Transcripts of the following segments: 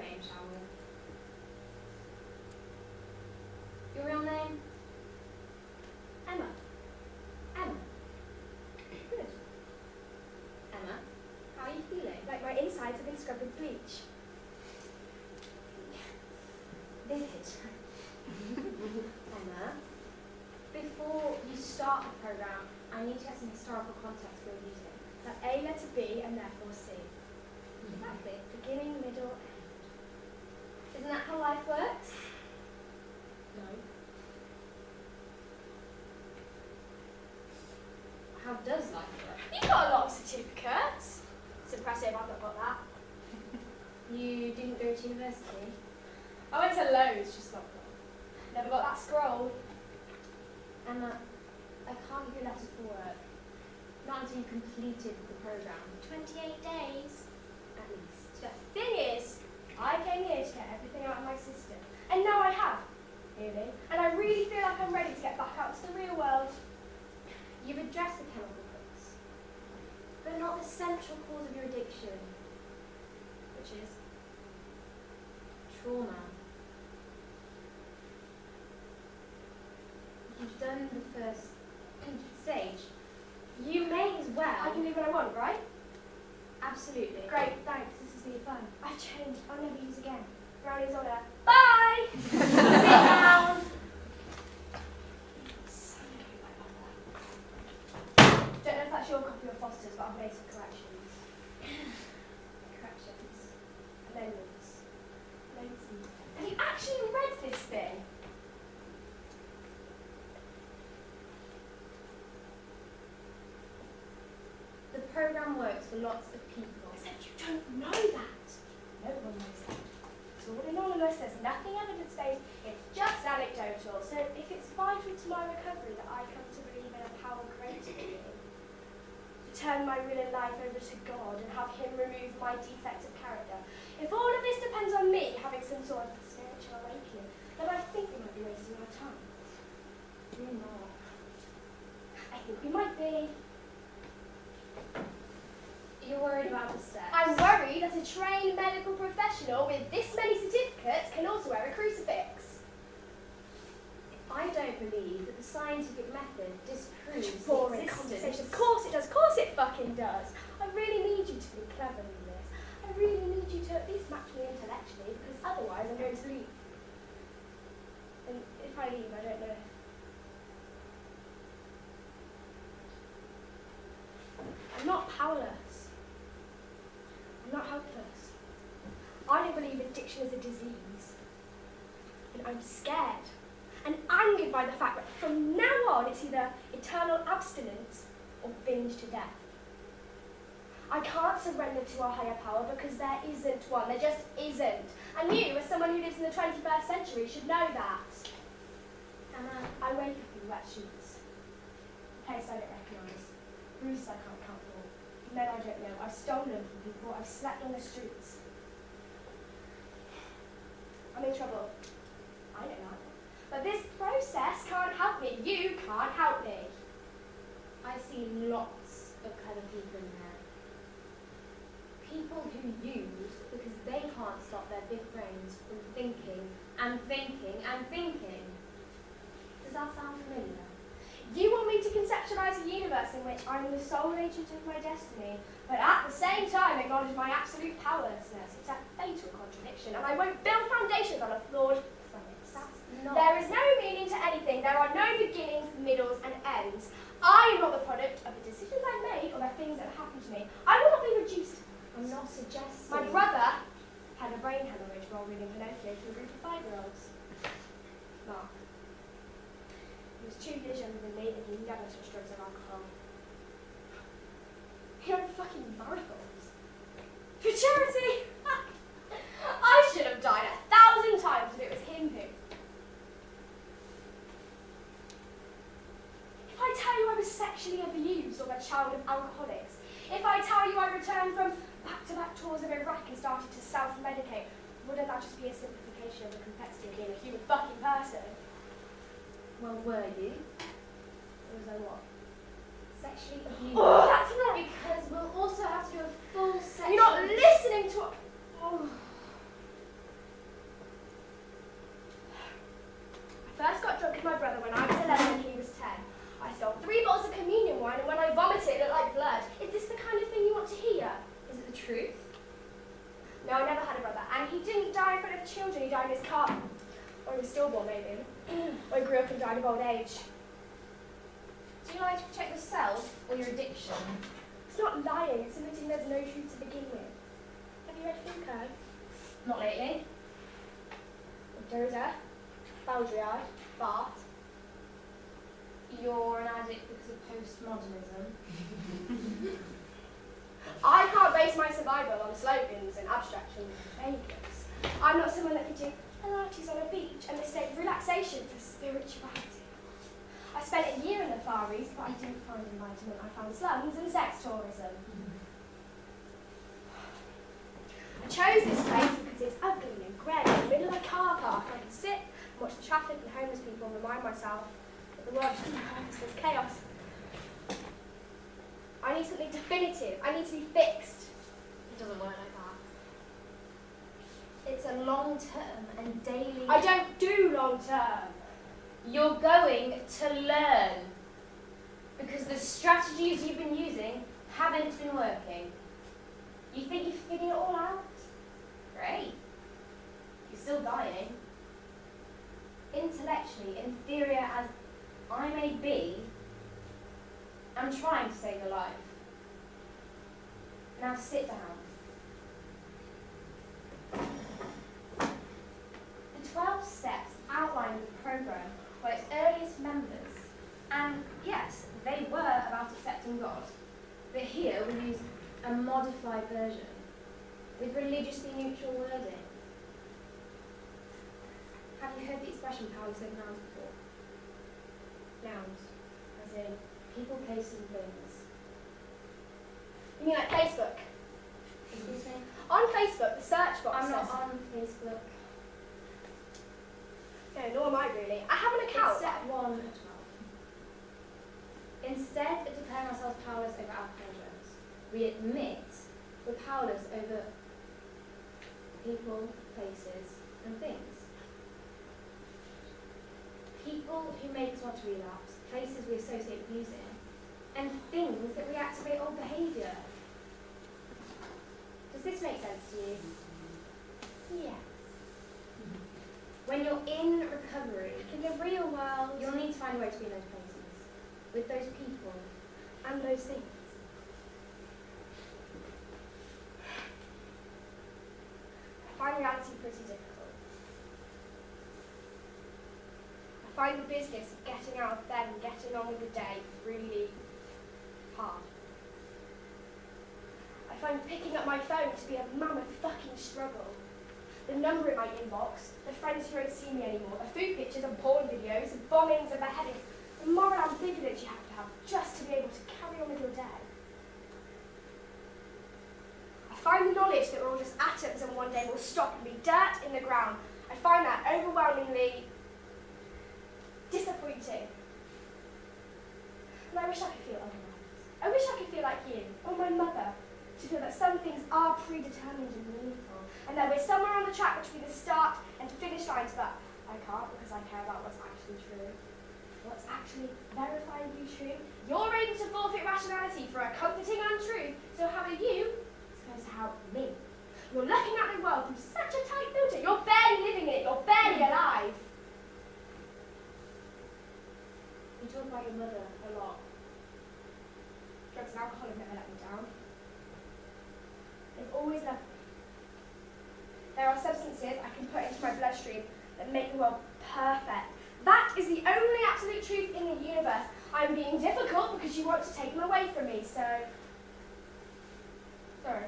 name, shall we? Your real name? Emma. Emma. Good. Emma, how are you feeling? Like my insides have been scrubbed with bleach. Vivid. Emma, before you start the programme, I need to get some historical context for your using. That A letter B and therefore C. Exactly. Beginning, middle, end. Isn't that how life works? No. How does life work? You've got a lot of certificates. It's impressive, I've not got that. You didn't go to university? I went to loads, just not one. Never got that scroll. Emma, I can't give you a letter for work. Not until you completed the programme. 28 days, at least. The thing is, I came here to get everything out of my system. And now I have, really. And I really feel like I'm ready to get back out to the real world. You've addressed the chemical hooks, but not the central cause of your addiction, Which is? trauma. You've done the first stage. You may as well. I can do what I want, right? Absolutely. Great, thanks. This has been fun. I've changed. I'll never use again. Brownie's order. Bye! Sit down! Don't know if that's your copy of Foster's, but I've made some corrections. Amendments. Have you actually read this thing? The programme works for lots of people. Except you don't know that. No one knows that. It's all anonymous, there's nothing evidence-based, it's just anecdotal. So if it's vital to my recovery that I come to believe in a power greater than me, to turn my will and life over to God and have Him remove my defects of character, if all of this depends on me having some sort of spiritual awakening, then I think we might be wasting our time. You're not. I think we might be. You're worried about the steps. I'm worried that a trained medical professional with this many certificates can also wear a crucifix. I don't believe that the scientific method disproves Boring the conversation. existence. Of course it does. Of course it fucking does. I really need you to be clever in this. I really need you to at least match me intellectually, because otherwise I'm going to leave. And if I leave, I don't know if... I'm not powerless. I'm not helpless. I don't believe addiction is a disease. And I'm scared and angered by the fact that from now on it's either eternal abstinence or binge to death. I can't surrender to a higher power because there isn't one. There just isn't. And you, as someone who lives in the 21st century, should know that. Emma, I wake up in wet sheets. A place I don't recognise. Bruises I can't count for. Men I don't know. I've stolen from people. I've slept on the streets. I'm in trouble. I know that. But this process can't help me. You can't help me. I see lots of clever people in there. People who use because they can't stop their big brains from thinking and thinking and thinking. Does that sound familiar? You want me to conceptualise a universe in which I'm the sole agent of my destiny, but at the same time acknowledge my absolute powerlessness. It's a fatal contradiction, and I won't build foundations on a flawed premise. That's not. There is no meaning to anything. There are no beginnings, middles, and ends. I am not the product of the decisions I've made or the things that have happened to me. I will not be reduced. I'm not suggesting. My brother had a brain hemorrhage while reading Pinocchio to a group of 5-year-olds. Mark. He was 2 years younger than me and he never touched drugs or alcohol. He owned fucking miracles. For charity! I should have died 1,000 times if it was him who. If I tell you I was sexually abused or a child of alcoholics, if I tell you I returned from back-to-back tours of Iraq and started to self-medicate, wouldn't that just be a simplification of the complexity of being a human fucking person? Well, were you? Or was I what? Sexually abused. Oh, that's right! Because we'll also have to do a full section. You're not listening to what... Oh. died in his car. Or he was stillborn, maybe. Or he grew up and died of old age. Do you lie to protect yourself or your addiction? It's not lying, it's admitting there's no truth to begin with. Have you read Foucault? Not lately. Derrida, Baudrillard, Barthes. You're an addict because of postmodernism. I can't base my survival on slogans and abstractions and figures. I'm not someone that could do Pilates on a beach and mistake relaxation for spirituality. I spent a year in the Far East, but I didn't find enlightenment. I found slums and sex tourism. I chose this place because it's ugly and grey in the middle of a car park. I can sit and watch the traffic and homeless people and remind myself that the world is purposeless chaos. I need something definitive. I need to be fixed. It doesn't work like that. It's a long-term and daily... I don't do long-term. You're going to learn. Because the strategies you've been using haven't been working. You think you've figured it all out? Great. You're still dying. Intellectually, inferior as I may be, I'm trying to save your life. Now sit down. The 12 steps outline the program for its earliest members, and yes, they were about accepting God, but here we use a modified version with religiously neutral wording. Have you heard the expression powerless over nouns before? Nouns, as in people, places, and things. You mean like Facebook? Excuse me? On Facebook, the search box I'm says... not on Facebook. No, nor am I really. I have an account. It's step 1 of 12. Instead of declaring ourselves powerless over our pleasures, we admit we're powerless over people, places, and things. People who make us want to relapse, places we associate with using, and things that reactivate old behaviour. Does this make sense to you? Yes. When you're in recovery, In the real world, you'll need to find a way to be in those places, with those people. and those things. I find reality pretty difficult. I find the business of getting out of bed and getting on with the day really hard. I find picking up my phone to be a mammoth fucking struggle. The number in my inbox, the friends who don't see me anymore, the food pictures and porn videos, the bombings and beheadings, the moral ambivalence you have to have just to be able to carry on with your day. I find the knowledge that we're all just atoms and one day we'll stop and be dirt in the ground. I find that overwhelmingly disappointing. And I wish I could feel otherwise. I wish I could feel like you, or my mother, to feel that some things are predetermined and meaningful, and that we're somewhere on the track between the start and finish lines, but I can't because I care about what's actually true. What's actually verifiably true. You're able to forfeit rationality for a comforting untruth, so how are you supposed to help me? You're looking at the world through such a tight filter. You're barely living in it. You're barely alive. You talk about your mother a lot. Drugs and alcohol have never let me down. They've always loved me. There are substances I can put into my bloodstream that make the world perfect. That is the only absolute truth in the universe. I'm being difficult because you want to take them away from me, so... Sorry.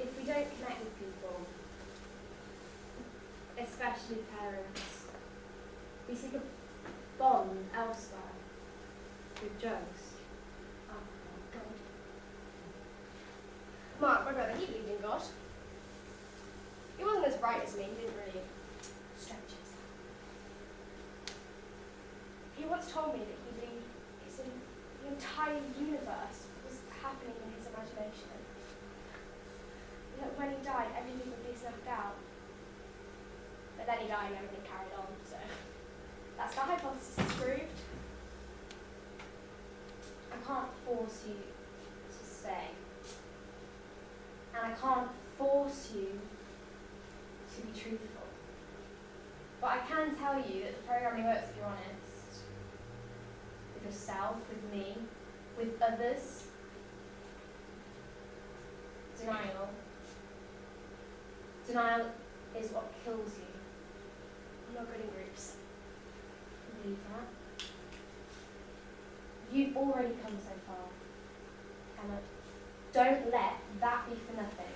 If we don't connect with people, especially parents, we seek a bond elsewhere with drugs. Oh my God. Mark, my brother, he believed in God. He wasn't as bright as me, he didn't really stretch himself. He once told me that he believed the entire universe was happening in his imagination. And that when he died, everything would be snuffed out. But then he died and everything carried on, so that's the hypothesis is proved. I can't force you to stay. And I can't force you to be truthful. But I can tell you that the program only works if you're honest. With yourself, with me, with others. Denial. Denial is what kills you. I'm not good in groups. I believe that. You've already come so far. Emma, don't let that be for nothing.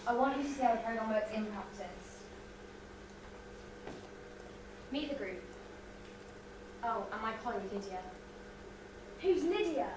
I want you to see how the program works in practice. Meet the group. Oh, and my colleague Lydia. Who's Lydia?